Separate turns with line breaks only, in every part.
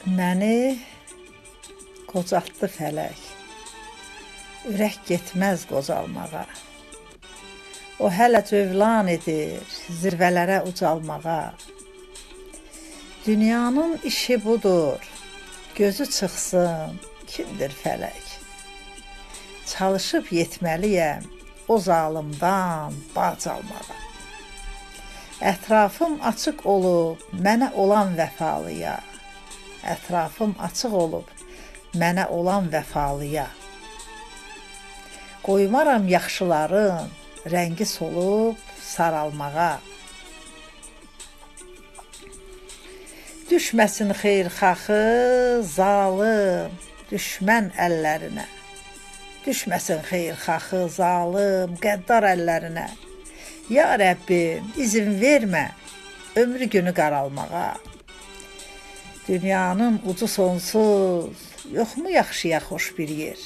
Məni qocaltdı fələk, ürək getməz qocalmağa. O hələ cövlan edir zirvələrə ucalmağa. Dünyanın işi budur, gözü çıxsın kimdir fələk. Çalışıb yetməliyəm o zalımdan bac almağa. Ətrafım açıq olub mənə olan vəfalıya. Ətrafım açıq olub mənə olan vəfalıya. Qoymaram yaxşıların rəngi solub saralmağa. Düşməsin xeyirxahı zalım düşmən əllərinə. Düşməsin xeyirxahı zalım qəddar əllərinə. Ya Rəbbim, izin vermə ömrü günü qaralmağa. Dünyanın ucu sonsuz, yoxmu yaxşıya xoş bir yer?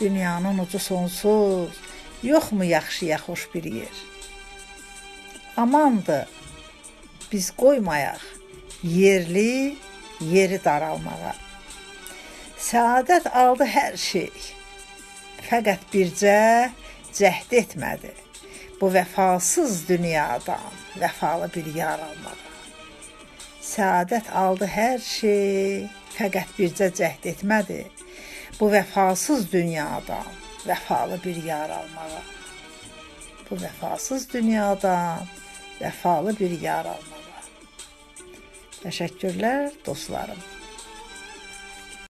Dünyanın ucu sonsuz, yoxmu yaxşıya xoş bir yer? Amandır, biz qoymayaq yerli yeri daralmağa. Səadət aldı hər şey, fəqət bircə cəhd etmədi. Bu vəfasız dünyadan vəfalı bir yar almağa. Səadət aldı hər şey, fəqət bircə cəhd etmədi. Bu vəfasız dünyadan vəfalı bir yar almağa. Bu vəfasız dünyadan vəfalı bir yar almağa. Təşəkkürlər dostlarım.